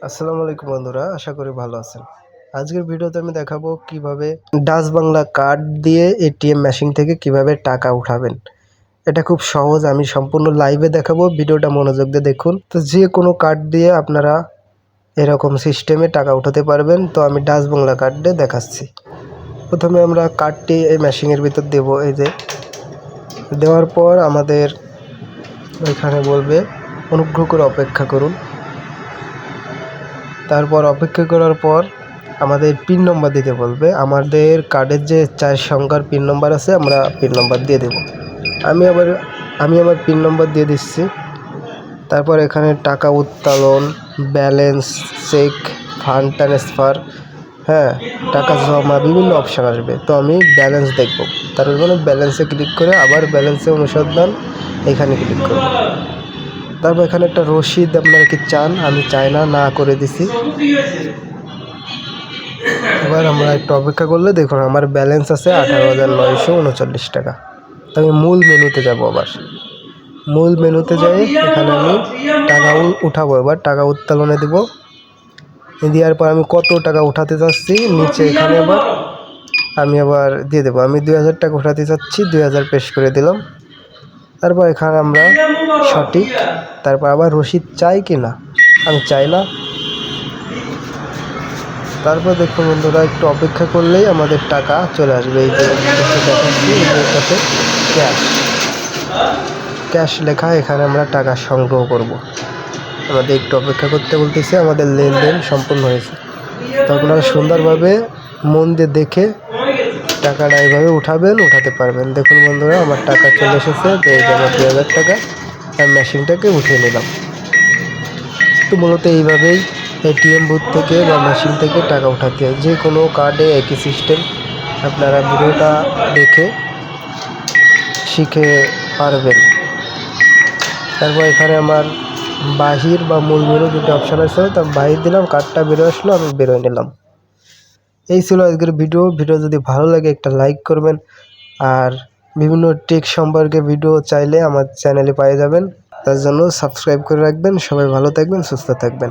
আসসালামু আলাইকুম বন্ধুরা, আশা করি ভালো আছেন। আজকের ভিডিওতে আমি দেখাবো কিভাবে ডাচ বাংলা কার্ড দিয়ে এটিএম মেশিন থেকে কিভাবে টাকা উঠাবেন। এটা খুব সহজ, আমি সম্পূর্ণ লাইভে দেখাবো, ভিডিওটা মনোযোগ দিয়ে দেখুন। তো যে কোনো কার্ড দিয়ে আপনারা এরকম সিস্টেমে টাকা উঠাতে পারবেন। তো আমি ডাচ বাংলা কার্ড দিয়ে দেখাচ্ছি। প্রথমে আমরা কার্ডটি এই মেশিনের ভিতর দেব। এই যে দেওয়ার পর আমাদের এখানে বলবে অনুগ্রহ করে অপেক্ষা করুন। তারপর অপেক্ষা করার পর আমাদের পিন নম্বর দিতে বলবে। আমাদের কার্ডের যে 4 সংখ্যার পিন নম্বর আছে, আমরা পিন নম্বর দিয়ে দেব। আমি আমার পিন নম্বর দিয়ে দিচ্ছি। তারপর এখানে টাকা উত্তোলন, ব্যালেন্স চেক, ফান্ড ট্রান্সফার, টাকা জমা, বিভিন্ন অপশান আসবে। তো আমি ব্যালেন্স দেখব, তার মানে ব্যালেন্সে ক্লিক করে আবার ব্যালেন্সে অনুসন্ধান এখানে ক্লিক করব। তারপর এখানে একটা রসিদ আপনারা কি চান, আমি চাই না করে দিছি। এবার আমরা একটু অপেক্ষা করলে দেখুন আমার ব্যালেন্স আছে 18,939 টাকা। তো আমি মূল মেনুতে যাব। আবার মূল মেনুতে যাই, এখানে আমি টাকা উঠাবো। এবার টাকা উত্তোলনে দেব। দেওয়ার পর আমি কত টাকা উঠাতে চাচ্ছি নিচে এখানে আমি আবার দিয়ে দেবো। আমি 2000 টাকা উঠাতে চাচ্ছি, 2000 পেশ করে দিলাম। তারপর এখানে আমরা সঠিক, তারপর আবার রসিদ চাই কি না, আমি চাই না। তারপর দেখুন বন্ধুরা, একটু অপেক্ষা করলেই আমাদের টাকা চলে আসবে। এই যে দেখাচ্ছি, এটাতে ক্যাশ লেখা, এখানে আমরা টাকা সংগ্রহ করব। আমাদের একটু অপেক্ষা করতে বলতেছে, আমাদের লেনদেন সম্পূর্ণ হয়েছে। তো আপনারা সুন্দরভাবে মন দিয়ে দেখে টাকাটা এইভাবে উঠাতে পারবেন। দেখুন বন্ধুরা, আমার টাকা চলে এসেছে। তো এই যে আমার 2000 টাকা আমি মেশিনটাকে উঠিয়ে নিলাম। তো মূলত এইভাবেই এটিএম বুথ থেকে বা মেশিন থেকে টাকা উঠাতে হয়। যে কোনো কার্ডে একই সিস্টেম, আপনারা ভিডিওটা দেখে শিখে পারবেন। তারপর এখানে আমার বাহির বা মূল মেনু দুটো অপশান আছে, তো বাহির দিলাম, কার্ডটা বেরো আসলো, আমি বেরোয় নিলাম। এই ছিল আজকের ভিডিও। যদি ভালো লাগে একটা লাইক করবেন, আর বিভিন্ন টেক সম্পর্কে ভিডিও চাইলে আমার চ্যানেলে পেয়ে যাবেন। তার জন্য সাবস্ক্রাইব করে রাখবেন। সবাই ভালো থাকবেন, সুস্থ থাকবেন।